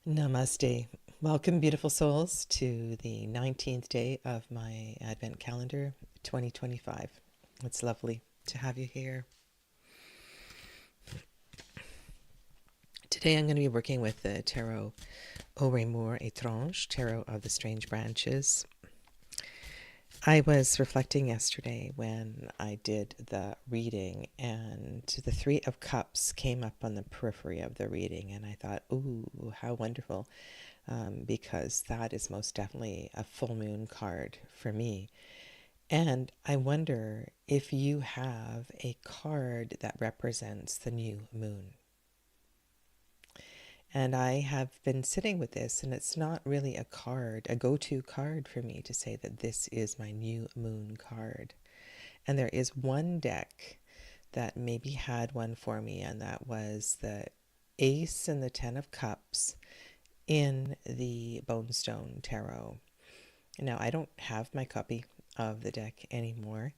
Namaste. Welcome, beautiful souls, to the 19th day of my Advent calendar 2025. It's lovely to have you here. Today I'm going to be working with the Tarot Au Étrange, Tarot of the Strange Branches. I was reflecting yesterday when I did the reading, and the Three of Cups came up on the periphery of the reading, and I thought, ooh, how wonderful. Because that is most definitely a full moon card for me. And I wonder if you have a card that represents the new moon. And I have been sitting with this, and it's not really a card, a go-to card for me to say that this is my new moon card. And there is one deck that maybe had one for me, and that was the Ace and the Ten of Cups in the Bonestone Tarot. Now, I don't have my copy of the deck anymore.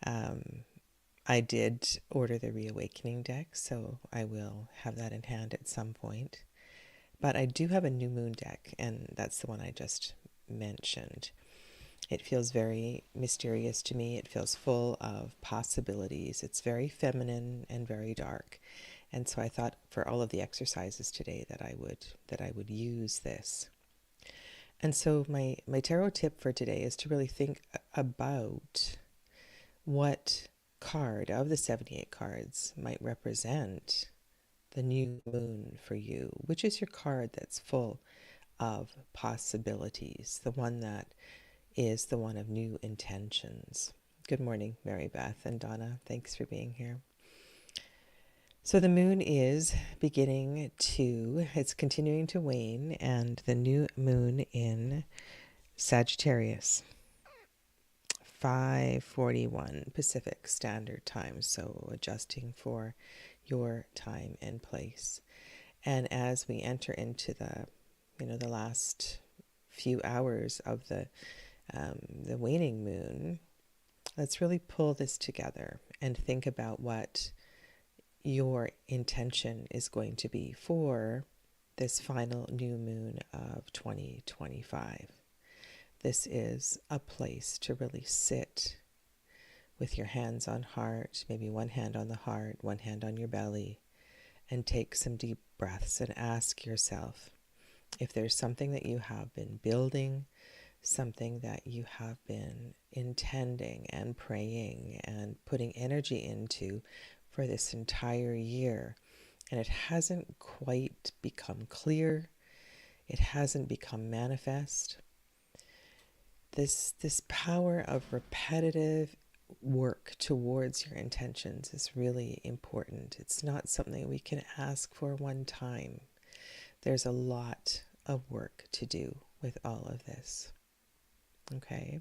I did order the Reawakening deck, so I will have that in hand at some point. But I do have a new moon deck, and that's the one I just mentioned. It feels very mysterious to me. It feels full of possibilities. It's very feminine and very dark. And so I thought for all of the exercises today that I would use this. And so my tarot tip for today is to really think about what card of the 78 cards might represent the new moon for you. Which is your card that's full of possibilities, the one that is the one of new intentions. Good morning, Mary Beth and Donna. Thanks for being here. So the moon is it's continuing to wane, and the new moon in Sagittarius, 5:41 Pacific Standard Time, so adjusting for your time and place. And as we enter into the last few hours of the waning moon, let's really pull this together and think about what your intention is going to be for this final new moon of 2025. This is a place to really sit with your hands on heart, maybe one hand on the heart, one hand on your belly, and take some deep breaths and ask yourself if there's something that you have been building, something that you have been intending and praying and putting energy into for this entire year, and it hasn't quite become clear, it hasn't become manifest. This power of repetitive work towards your intentions is really important. It's not something we can ask for one time. There's a lot of work to do with all of this. Okay,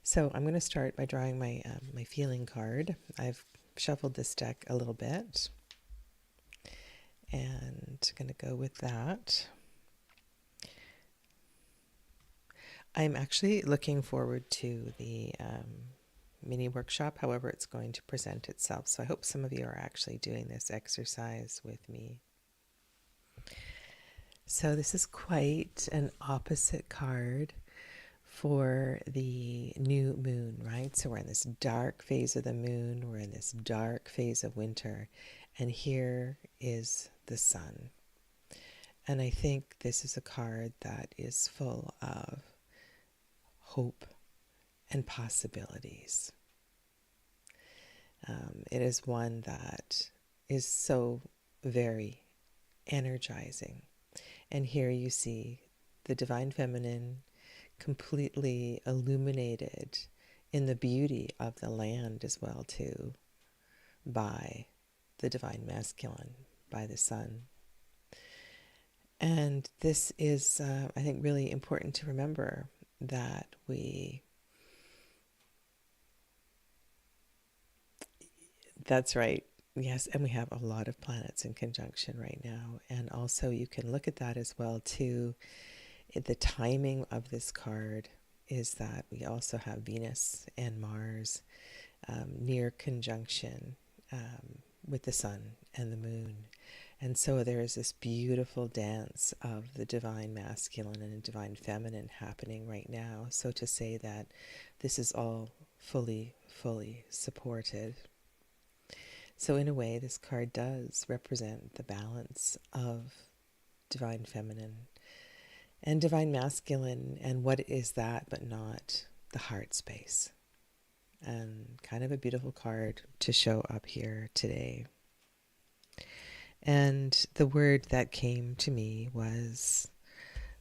so I'm going to start by drawing my feeling card. I've shuffled this deck a little bit, and going to go with that. I'm actually looking forward to the mini workshop, however it's going to present itself. So I hope some of you are actually doing this exercise with me. So this is quite an opposite card for the new moon, right? So we're in this dark phase of the moon, we're in this dark phase of winter, and here is the sun. And I think this is a card that is full of hope and possibilities. It is one that is so very energizing. And here you see the Divine Feminine completely illuminated in the beauty of the land as well too, by the Divine Masculine, by the sun. And this is, I think, really important to remember that that's right. Yes, and we have a lot of planets in conjunction right now. And also you can look at that as well too. The timing of this card is that we also have Venus and Mars near conjunction with the sun and the moon. And so there is this beautiful dance of the divine masculine and divine feminine happening right now. So to say that this is all fully, fully supported. So in a way, this card does represent the balance of divine feminine and divine masculine. And what is that but not the heart space? And kind of a beautiful card to show up here today. And the word that came to me was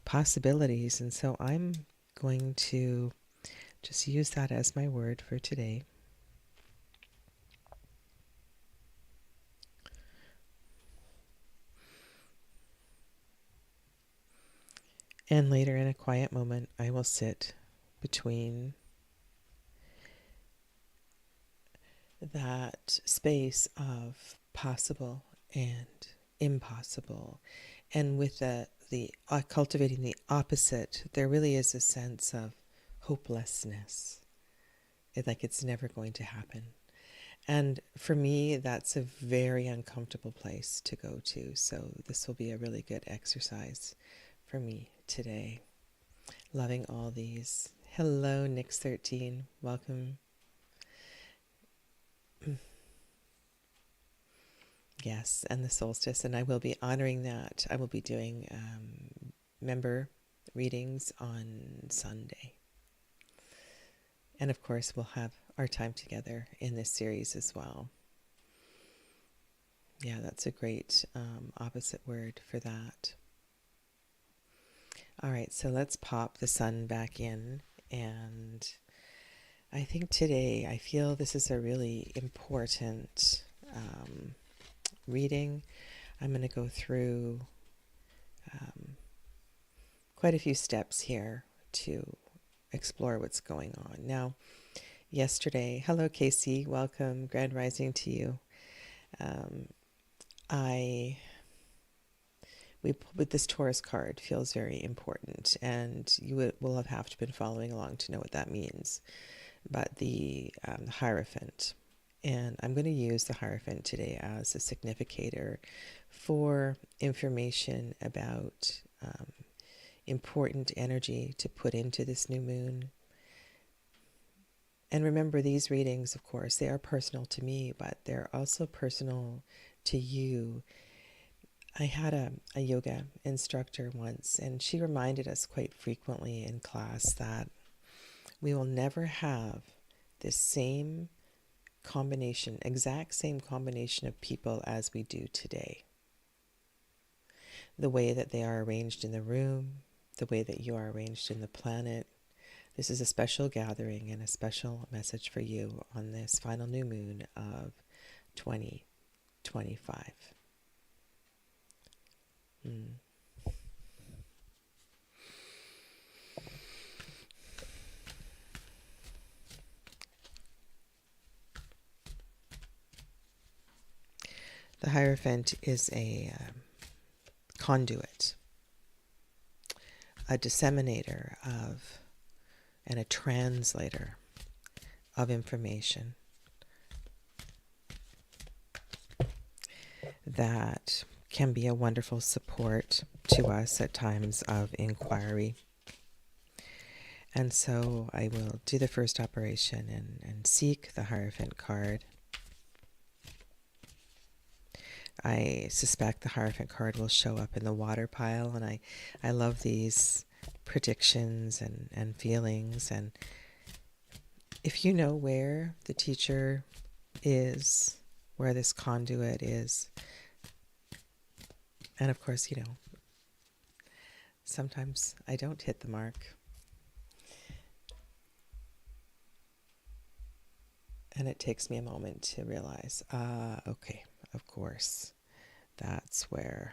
possibilities. And so I'm going to just use that as my word for today. And later in a quiet moment, I will sit between that space of possible and impossible. And with the cultivating the opposite, there really is a sense of hopelessness. Like it's never going to happen. And for me, that's a very uncomfortable place to go to. So this will be a really good exercise for me today. Loving all these. Hello, Nix13. Welcome. Yes, and the solstice, and I will be honoring that. I will be doing member readings on Sunday. And of course, we'll have our time together in this series as well. Yeah, that's a great opposite word for that. All right, so let's pop the sun back in. And I think today, I feel this is a really important reading. I'm going to go through quite a few steps here to explore what's going on. Now, yesterday, hello Casey, welcome, Grand Rising to you. With this Taurus card feels very important, and you will have to been following along to know what that means. But the Hierophant, and I'm going to use the Hierophant today as a significator for information about important energy to put into this new moon. And remember, these readings, of course, they are personal to me, but they're also personal to you. I had a yoga instructor once, and she reminded us quite frequently in class that we will never have the same combination, exact same combination of people as we do today. The way that they are arranged in the room, the way that you are arranged in the planet. This is a special gathering and a special message for you on this final new moon of 2025. The Hierophant is a conduit, a disseminator of, and a translator of information that can be a wonderful support to us at times of inquiry. And so I will do the first operation and seek the Hierophant card. I suspect the Hierophant card will show up in the water pile, and I love these predictions and feelings. And if you know where the teacher is, where this conduit is, and of course, sometimes I don't hit the mark. And it takes me a moment to realize, okay, of course, that's where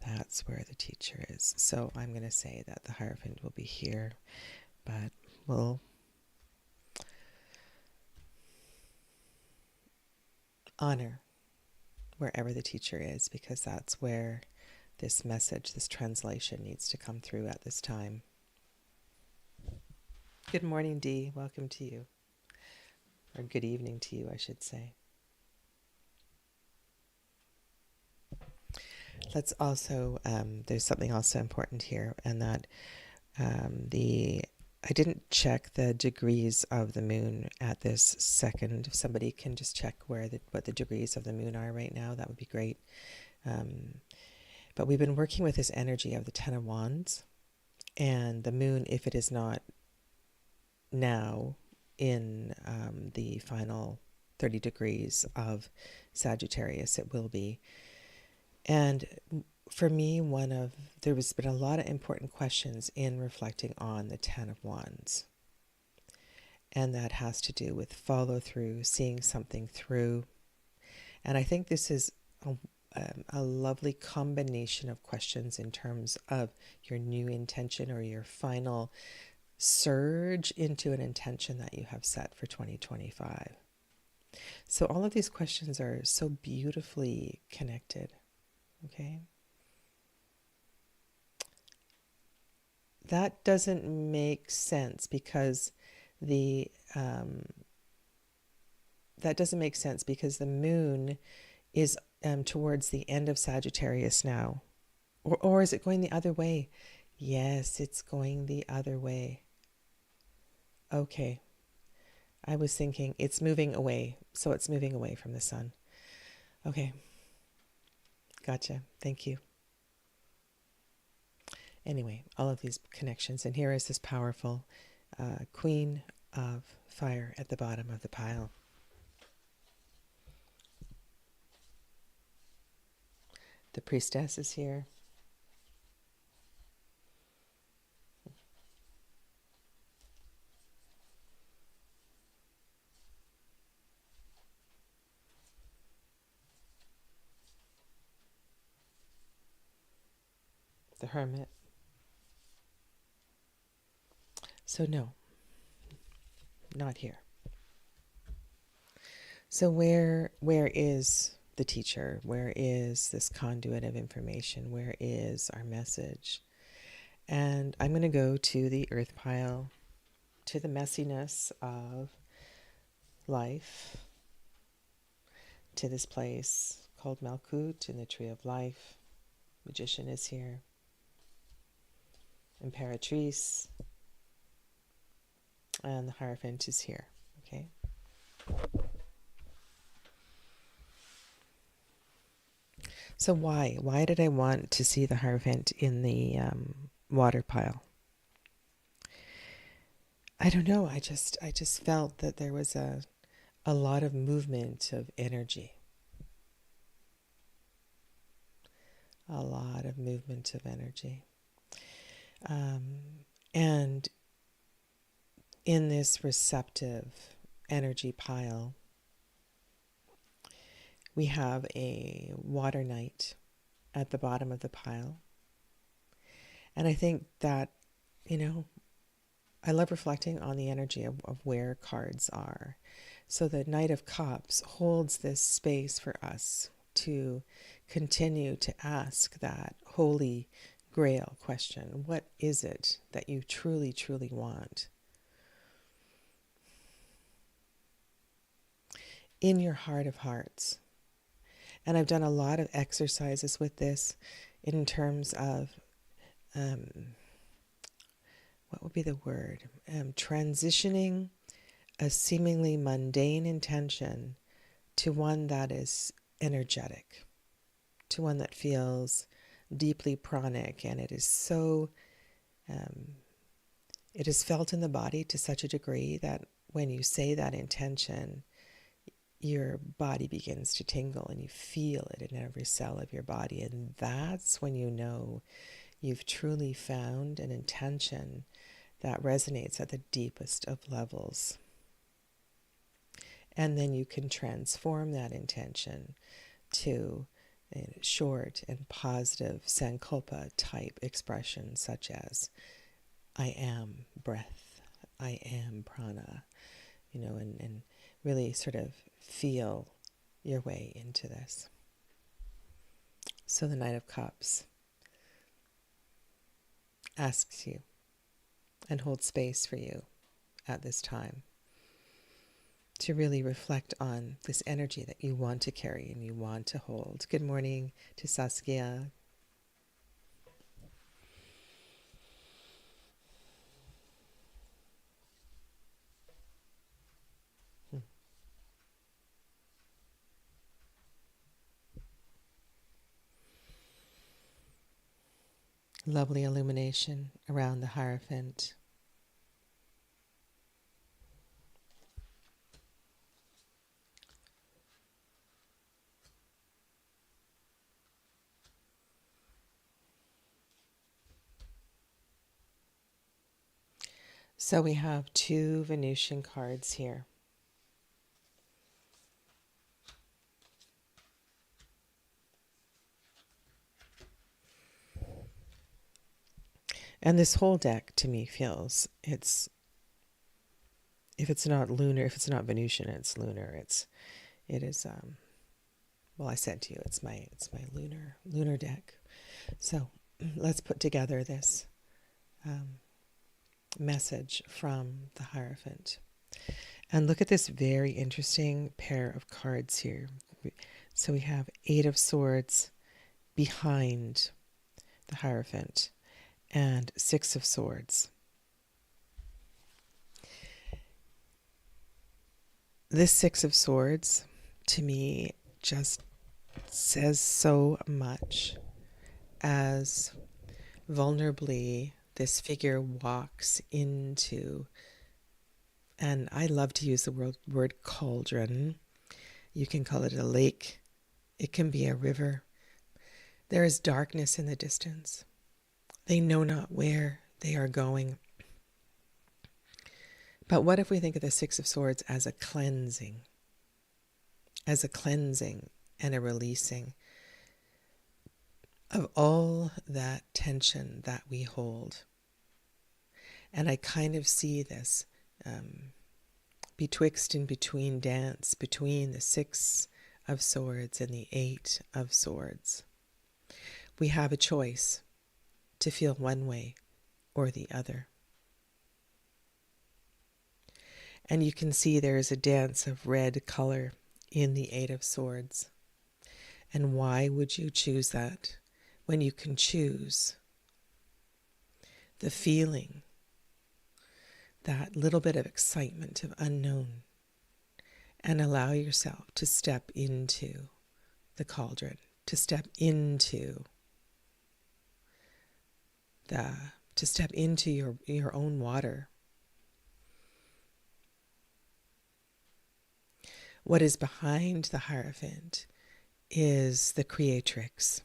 the teacher is. So I'm going to say that the Hierophant will be here, but we'll honor wherever the teacher is, because that's where this message, this translation needs to come through at this time. Good morning, Dee. Welcome to you. Or good evening to you, I should say. let's also, there's something also important here, and that I didn't check the degrees of the moon at this second. If somebody can just check what the degrees of the moon are right now, that would be great. But we've been working with this energy of the Ten of Wands, and the moon, if it is not now in the final 30 degrees of Sagittarius, it will be. And for me, there has been a lot of important questions in reflecting on the Ten of Wands. And that has to do with follow through, seeing something through. And I think this is a lovely combination of questions in terms of your new intention or your final surge into an intention that you have set for 2025. So all of these questions are so beautifully connected. Okay? That doesn't make sense because the moon is towards the end of Sagittarius now. Or is it going the other way? Yes, it's going the other way. Okay. I was thinking it's moving away, so it's moving away from the sun. Okay. Gotcha. Thank you. Anyway, all of these connections. And here is this powerful Queen of Fire at the bottom of the pile. The Priestess is here. The Hermit. So no, not here. So where is the teacher? Where is this conduit of information? Where is our message? And I'm going to go to the earth pile, to the messiness of life, to this place called Malkut in the Tree of Life. Magician is here. Imperatrice. And the Hierophant is here. Okay. So why did I want to see the Hierophant in the water pile? I don't know. I just felt that there was a lot of movement of energy. A lot of movement of energy. And in this receptive energy pile, we have a water knight at the bottom of the pile. And I think that, I love reflecting on the energy of where cards are. So the Knight of Cups holds this space for us to continue to ask that holy grail question. What is it that you truly, truly want? In your heart of hearts. And I've done a lot of exercises with this in terms of, what would be the word? Transitioning a seemingly mundane intention to one that is energetic, to one that feels deeply pranic, and it is so, it is felt in the body to such a degree that when you say that intention, your body begins to tingle and you feel it in every cell of your body. And that's when you know you've truly found an intention that resonates at the deepest of levels. And then you can transform that intention to short and positive Sankalpa type expressions such as, I am breath, I am prana, and really sort of feel your way into this. So the Knight of Cups asks you and holds space for you at this time to really reflect on this energy that you want to carry and you want to hold. Good morning to Saskia. Lovely illumination around the Hierophant. So we have 2 Venusian cards here. And this whole deck to me feels if it's not lunar, if it's not Venusian, it's lunar. It is well, I said to you, it's my lunar deck. So let's put together this message from the Hierophant. And look at this very interesting pair of cards here. So we have 8 of Swords behind the Hierophant and 6 of Swords. This 6 of Swords, to me, just says so much as vulnerably this figure walks into, and I love to use the word cauldron. You can call it a lake. It can be a river. There is darkness in the distance. They know not where they are going. But what if we think of the 6 of Swords as a cleansing and a releasing of all that tension that we hold? And I kind of see this betwixt and between dance between the 6 of Swords and the 8 of Swords. We have a choice to feel one way or the other. And you can see there is a dance of red color in the 8 of Swords. And why would you choose that when you can choose the feeling, that little bit of excitement of unknown, and allow yourself to step into the cauldron, to step into your own water. What is behind the Hierophant is the Creatrix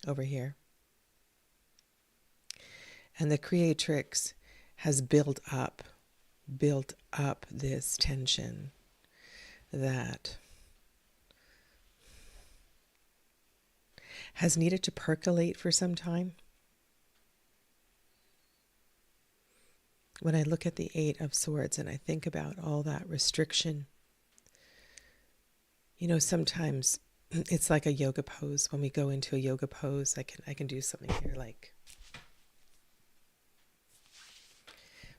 over here. And the Creatrix has built up this tension that has needed to percolate for some time. When I look at the 8 of Swords and I think about all that restriction, sometimes it's like a yoga pose. When we go into a yoga pose, I can do something here, like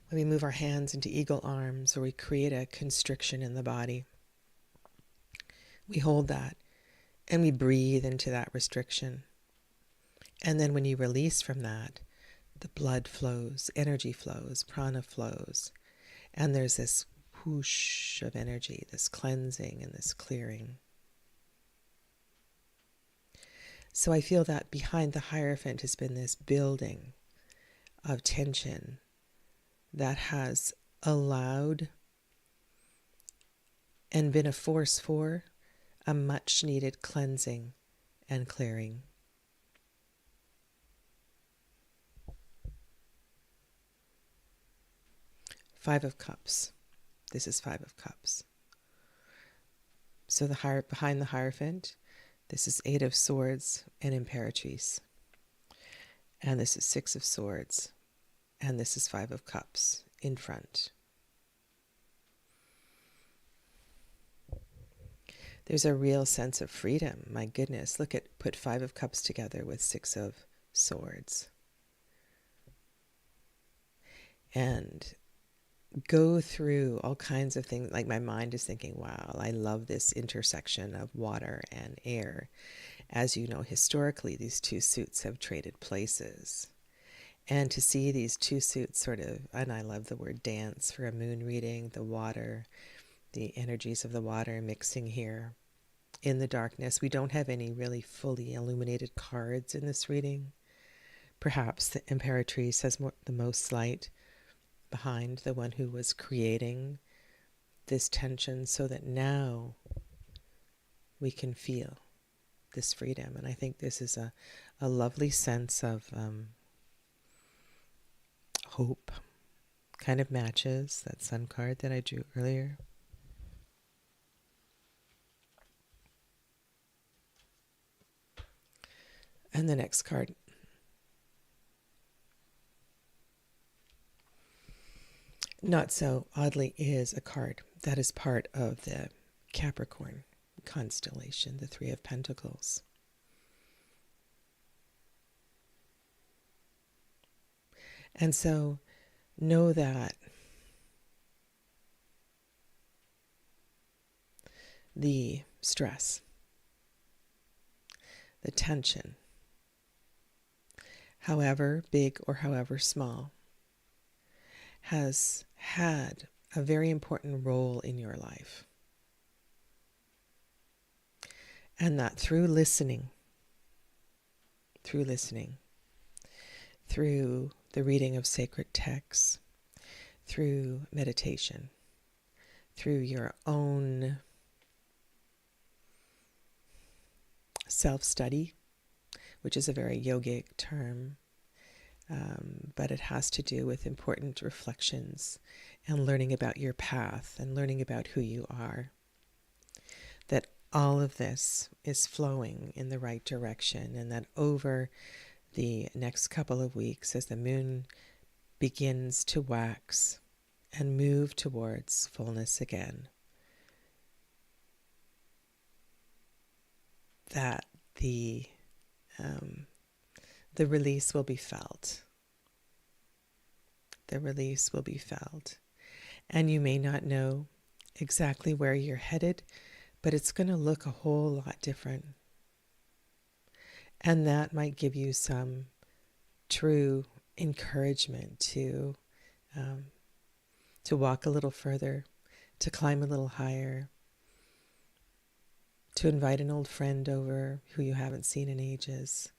when we move our hands into eagle arms, or we create a constriction in the body. We hold that and we breathe into that restriction. And then when you release from that, the blood flows, energy flows, prana flows, and there's this whoosh of energy, this cleansing and this clearing. So I feel that behind the Hierophant has been this building of tension that has allowed and been a force for a much needed cleansing and clearing. Five of Cups. This is 5 of Cups. So behind the Hierophant, this is 8 of Swords and Imperatrice. And this is 6 of Swords. And this is 5 of Cups in front. There's a real sense of freedom. My goodness, put 5 of Cups together with 6 of Swords. And go through all kinds of things. Like, my mind is thinking, wow, I love this intersection of water and air. As you know, historically, these 2 suits have traded places. And to see these 2 suits sort of, and I love the word dance for a moon reading, the water, the energies of the water mixing here in the darkness. We don't have any really fully illuminated cards in this reading, Perhaps the Imperatrice has the most light behind the one who was creating this tension, so that now we can feel this freedom. And I think this is a lovely sense of hope. Kind of matches that sun card that I drew earlier. And the next card. Not so oddly is a card that is part of the Capricorn constellation, the Three of Pentacles. And so know that the stress, the tension, however big or however small, has had a very important role in your life. And that through listening, through the reading of sacred texts, through meditation, through your own self-study, which is a very yogic term, but it has to do with important reflections and learning about your path and learning about who you are. That all of this is flowing in the right direction, and that over the next couple of weeks, as the moon begins to wax and move towards fullness again, that the release will be felt. The release will be felt. And you may not know exactly where you're headed, but it's going to look a whole lot different. And that might give you some true encouragement to walk a little further, to climb a little higher, to invite an old friend over who you haven't seen in ages.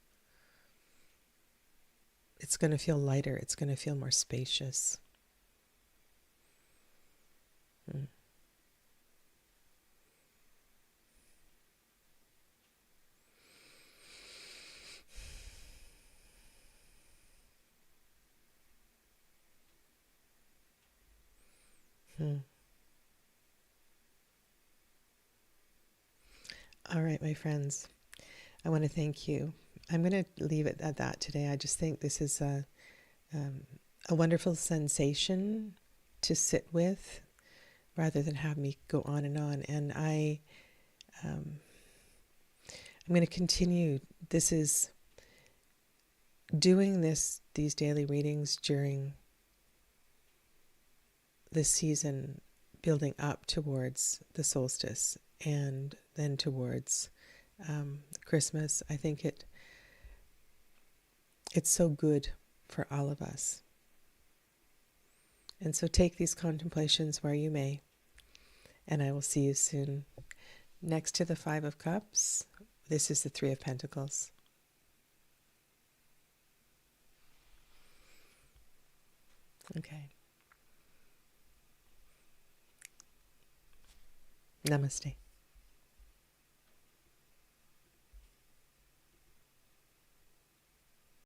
It's going to feel lighter. It's going to feel more spacious. All right, my friends, I want to thank you. I'm going to leave it at that today. I just think this is a wonderful sensation to sit with, rather than have me go on. And I'm going to continue. This is doing these daily readings during this season, building up towards the solstice and then towards Christmas. I think it's so good for all of us. And so take these contemplations where you may, and I will see you soon. Next to the Five of Cups, this is the Three of Pentacles. Okay. Namaste.